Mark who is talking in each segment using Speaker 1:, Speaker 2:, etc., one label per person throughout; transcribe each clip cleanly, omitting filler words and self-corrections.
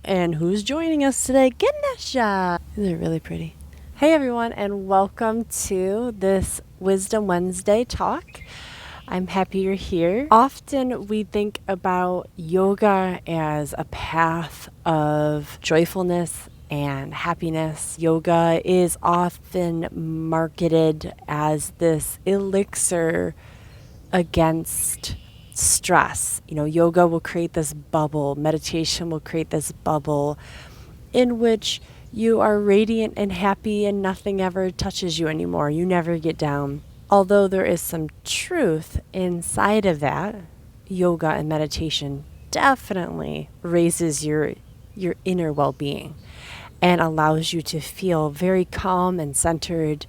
Speaker 1: And who's joining us today? Ganesha! Isn't it really pretty? Hey everyone, and welcome to this Wisdom Wednesday talk. I'm happy you're here. Often we think about yoga as a path of joyfulness and happiness. Yoga is often marketed as this elixir against stress. Yoga will create this bubble, meditation will create this bubble in which you are radiant and happy and nothing ever touches you anymore. You never get down. Although there is some truth inside of that, yoga and meditation definitely raises your inner well-being and allows you to feel very calm and centered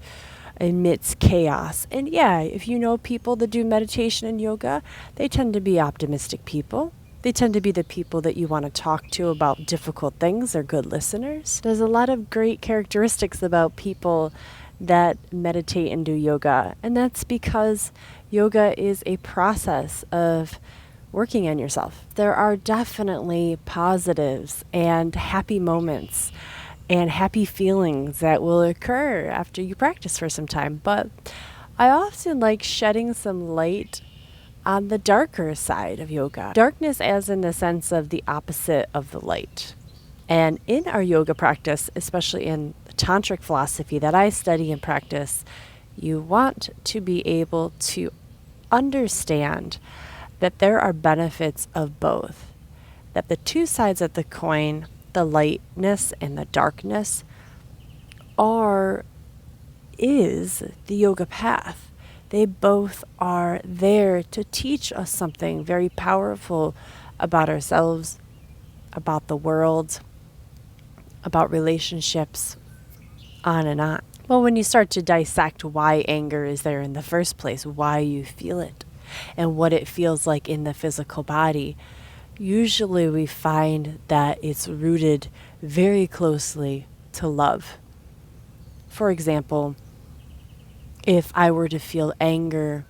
Speaker 1: amidst chaos. And yeah, if you know people that do meditation and yoga, they tend to be optimistic people. They tend to be the people that you want to talk to about difficult things. They're good listeners. There's a lot of great characteristics about people that meditate and do yoga. And that's because yoga is a process of working on yourself. There are definitely positives and happy moments and happy feelings that will occur after you practice for some time. But I often like shedding some light on the darker side of yoga. Darkness as in the sense of the opposite of the light. And in our yoga practice, especially in the tantric philosophy that I study and practice, you want to be able to understand that there are benefits of both. That the two sides of the coin, the lightness and the darkness, is the yoga path. They both are there to teach us something very powerful about ourselves, about the world, about relationships, on and on. Well, when you start to dissect why anger is there in the first place, why you feel it, and what it feels like in the physical body, usually we find that it's rooted very closely to love. For example, if I were to feel anger,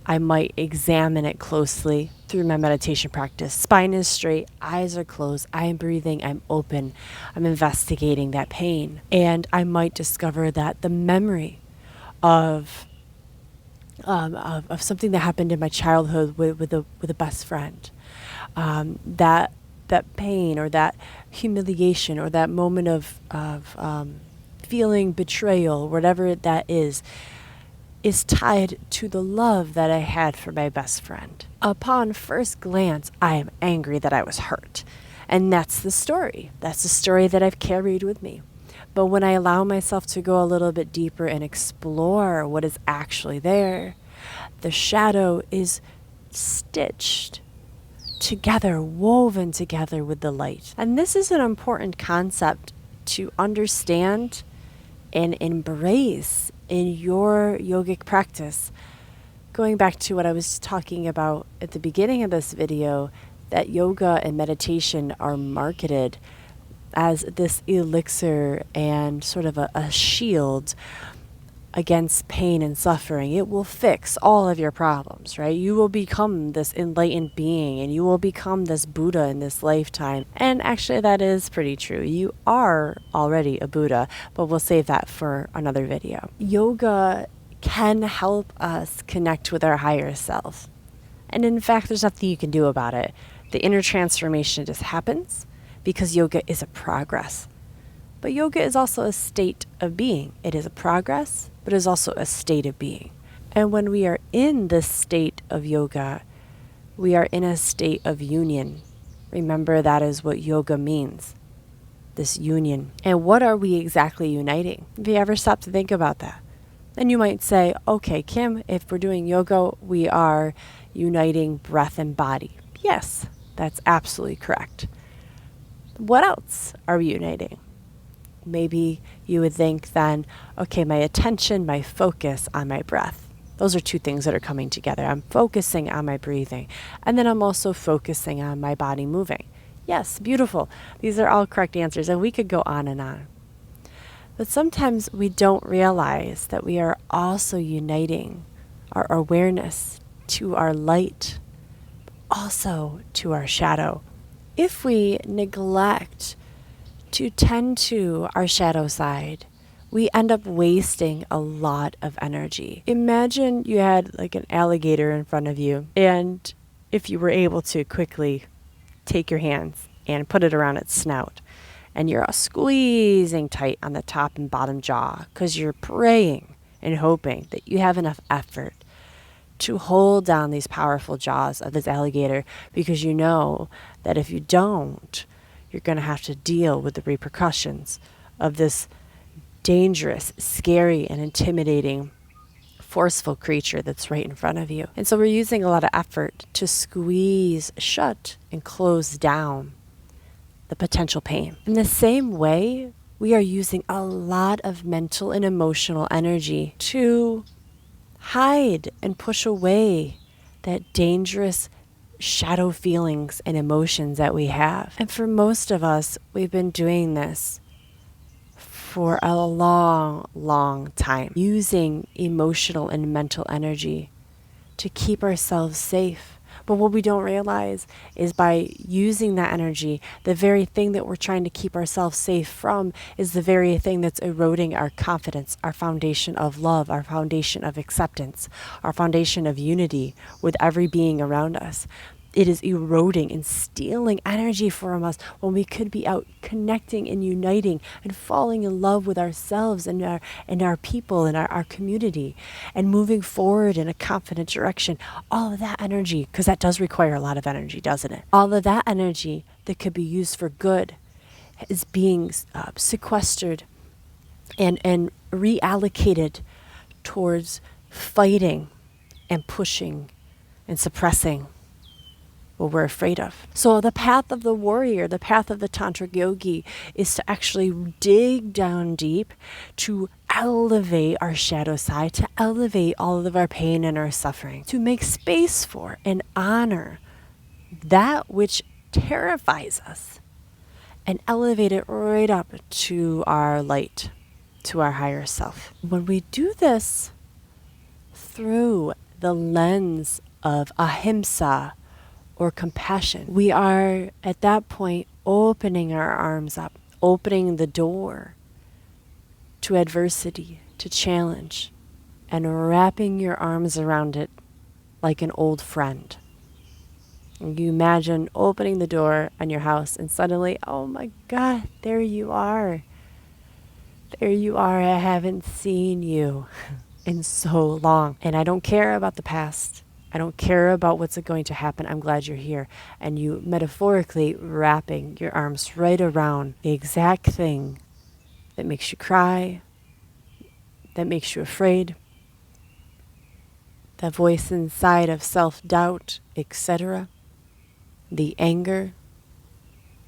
Speaker 1: I might examine it closely through my meditation practice. Spine is straight, eyes are closed, I am breathing, I'm open, I'm investigating that pain. And I might discover that the memory of something that happened in my childhood with a best friend, that pain or that humiliation or that moment of feeling betrayal, whatever that is tied to the love that I had for my best friend. Upon first glance, I am angry that I was hurt. And that's the story. That's the story that I've carried with me. But when I allow myself to go a little bit deeper and explore what is actually there, the shadow is stitched together, woven together with the light. And this is an important concept to understand and embrace in your yogic practice. Going back to what I was talking about at the beginning of this video, that yoga and meditation are marketed as this elixir and sort of a shield against pain and suffering. It will fix all of your problems, right? You will become this enlightened being and you will become this Buddha in this lifetime. And actually that is pretty true. You are already a Buddha, but we'll save that for another video. Yoga can help us connect with our higher self. And in fact, there's nothing you can do about it. The inner transformation just happens because yoga is a progress. But yoga is also a state of being. It is a progress, but it is also a state of being. And when we are in this state of yoga, we are in a state of union. Remember, that is what yoga means, this union. And what are we exactly uniting? Have you ever stopped to think about that? And you might say, okay, Kim, if we're doing yoga, we are uniting breath and body. Yes, that's absolutely correct. What else are we uniting? Maybe you would think then, okay, my attention, my focus on my breath. Those are two things that are coming together. I'm focusing on my breathing, and then I'm also focusing on my body moving. Yes, beautiful. These are all correct answers, and we could go on and on. But sometimes we don't realize that we are also uniting our awareness to our light, also to our shadow. if we neglect to tend to our shadow side, we end up wasting a lot of energy. Imagine you had like an alligator in front of you, and if you were able to quickly take your hands and put it around its snout, and you're squeezing tight on the top and bottom jaw because you're praying and hoping that you have enough effort to hold down these powerful jaws of this alligator, because you know that if you don't, you're going to have to deal with the repercussions of this dangerous, scary, and intimidating, forceful creature that's right in front of you. And so we're using a lot of effort to squeeze shut and close down the potential pain. In the same way, we are using a lot of mental and emotional energy to hide and push away that dangerous shadow feelings and emotions that we have. And for most of us, we've been doing this for a long, long time, using emotional and mental energy to keep ourselves safe. But what we don't realize is by using that energy, the very thing that we're trying to keep ourselves safe from is the very thing that's eroding our confidence, our foundation of love, our foundation of acceptance, our foundation of unity with every being around us. It is eroding and stealing energy from us when we could be out connecting and uniting and falling in love with ourselves and our people and our community and moving forward in a confident direction. All of that energy, because that does require a lot of energy, doesn't it? All of that energy that could be used for good is being sequestered and reallocated towards fighting and pushing and suppressing what we're afraid of. So the path of the warrior, the path of the tantric yogi, is to actually dig down deep, to elevate our shadow side, to elevate all of our pain and our suffering, to make space for and honor that which terrifies us, and elevate it right up to our light, to our higher self. When we do this through the lens of ahimsa, or compassion, we are at that point opening our arms up, opening the door to adversity, to challenge, and wrapping your arms around it like an old friend. And you imagine opening the door on your house and suddenly, oh my God, there you are. There you are. I haven't seen you in so long. And I don't care about the past. I don't care about what's going to happen. I'm glad you're here. And you metaphorically wrapping your arms right around the exact thing that makes you cry, that makes you afraid, that voice inside of self-doubt, etc., the anger.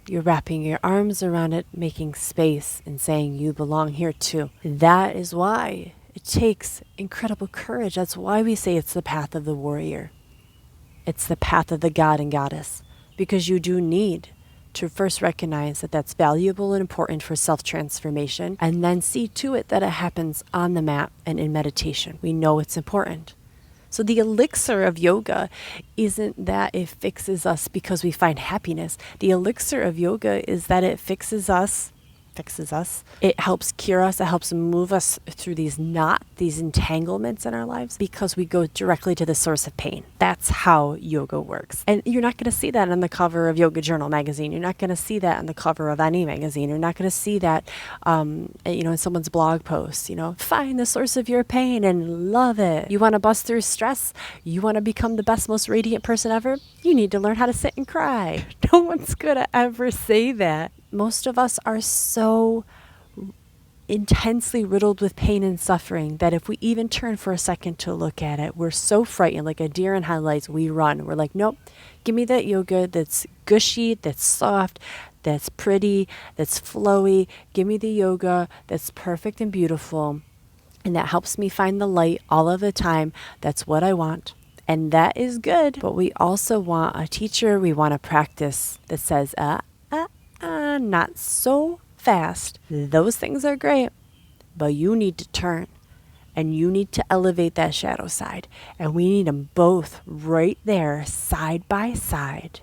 Speaker 1: You're wrapping your arms around it, making space and saying you belong here too. That is why it takes incredible courage. That's why we say it's the path of the warrior. It's the path of the god and goddess, because you do need to first recognize that that's valuable and important for self-transformation, and then see to it that it happens on the mat and in meditation. We know it's important. So the elixir of yoga isn't that it fixes us because we find happiness. The elixir of yoga is that it fixes us. It helps cure us. It helps move us through these entanglements in our lives, because we go directly to the source of pain. That's how yoga works. And you're not going to see that on the cover of Yoga Journal magazine. You're not going to see that on the cover of any magazine. You're not going to see that, in someone's blog post. Find the source of your pain and love it. You want to bust through stress? You want to become the best, most radiant person ever? You need to learn how to sit and cry. No one's going to ever say that. Most of us are so intensely riddled with pain and suffering that if we even turn for a second to look at it, we're so frightened, like a deer in headlights, we run. We're like, nope, give me that yoga that's gushy, that's soft, that's pretty, that's flowy. Give me the yoga that's perfect and beautiful, and that helps me find the light all of the time. That's what I want. And that is good. But we also want a teacher, we want a practice that says, not so fast. Those things are great, but you need to turn and you need to elevate that shadow side. And we need them both right there, side by side,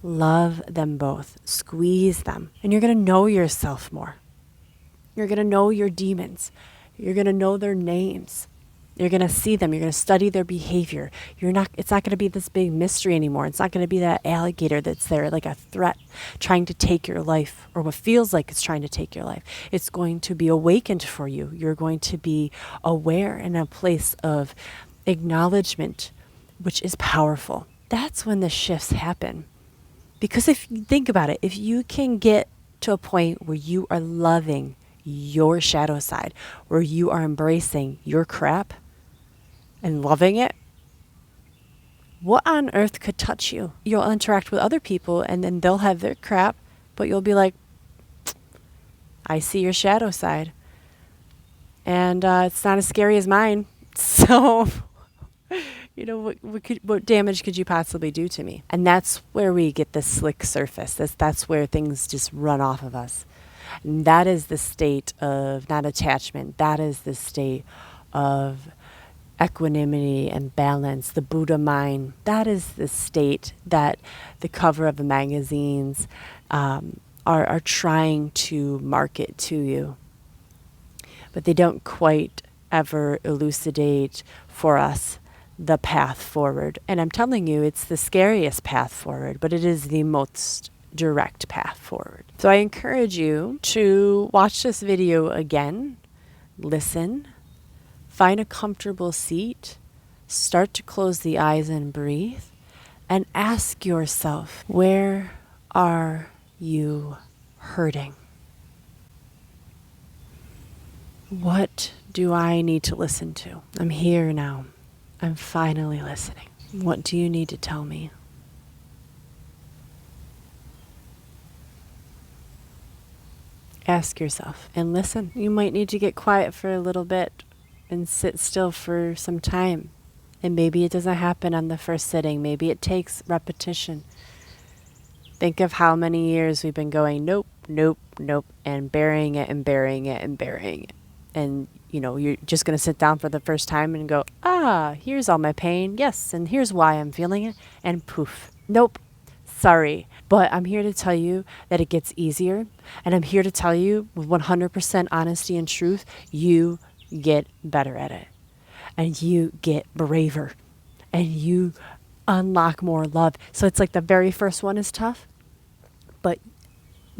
Speaker 1: Love them both. Squeeze them. And you're going to know yourself more. You're going to know your demons. You're going to know their names. You're going to see them. You're going to study their behavior. It's not going to be this big mystery anymore. It's not going to be that alligator that's there like a threat trying to take your life, or what feels like it's trying to take your life. It's going to be awakened for you. You're going to be aware in a place of acknowledgement, which is powerful. That's when the shifts happen. Because if you think about it, if you can get to a point where you are loving your shadow side, where you are embracing your crap and loving it, what on earth could touch you? You'll interact with other people and then they'll have their crap, but you'll be like, I see your shadow side. And it's not as scary as mine. So, what damage could you possibly do to me? And that's where we get the slick surface. That's where things just run off of us. And that is the state of not attachment. That is the state of equanimity and balance, the Buddha mind. That is the state that the cover of the magazines are trying to market to you. But they don't quite ever elucidate for us the path forward. And I'm telling you, it's the scariest path forward, but it is the most direct path forward. So I encourage you to watch this video again, listen, find a comfortable seat, start to close the eyes and breathe, and ask yourself, where are you hurting? What do I need to listen to? I'm here now. I'm finally listening. What do you need to tell me? Ask yourself and listen. You might need to get quiet for a little bit and sit still for some time. And maybe it doesn't happen on the first sitting. Maybe it takes repetition. Think of how many years we've been going, nope, nope, nope, and burying it and burying it and burying it. And, you're just going to sit down for the first time and go, here's all my pain. Yes, and here's why I'm feeling it. And poof. Nope. Sorry. But I'm here to tell you that it gets easier. And I'm here to tell you with 100% honesty and truth, you get better at it. And you get braver. And you unlock more love. So it's like the very first one is tough. But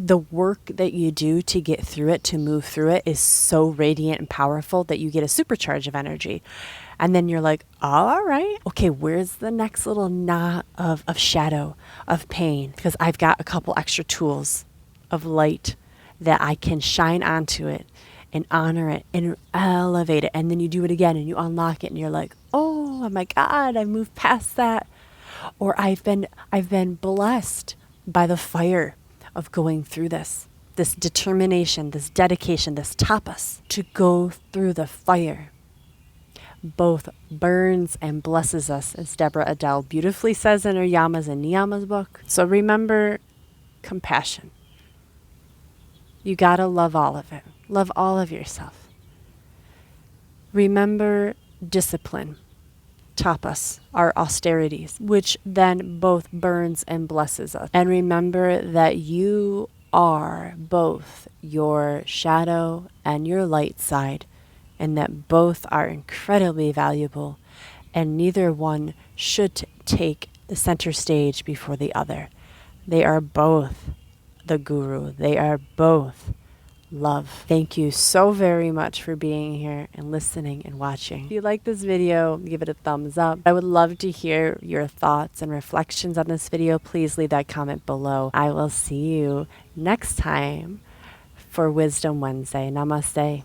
Speaker 1: the work that you do to get through it, to move through it, is so radiant and powerful that you get a supercharge of energy. And then you're like, all right, okay, where's the next little knot of shadow, of pain? Because I've got a couple extra tools of light that I can shine onto it and honor it and elevate it. And then you do it again and you unlock it and you're like, oh my God, I moved past that. Or I've been blessed by the fire of going through this determination, this dedication, this tapas, to go through the fire. Both burns and blesses us, as Deborah Adele beautifully says in her Yamas and Niyamas book. So remember compassion. You gotta love all of it. Love all of yourself. Remember discipline. Tapas, our austerities, which then both burns and blesses us. And remember that you are both your shadow and your light side, and that both are incredibly valuable, and neither one should take the center stage before the other. They are both the guru. They are both love. Thank you so very much for being here and listening and watching. If you like this video, give it a thumbs up. I would love to hear your thoughts and reflections on this video. Please leave that comment below. I will see you next time for Wisdom Wednesday. Namaste.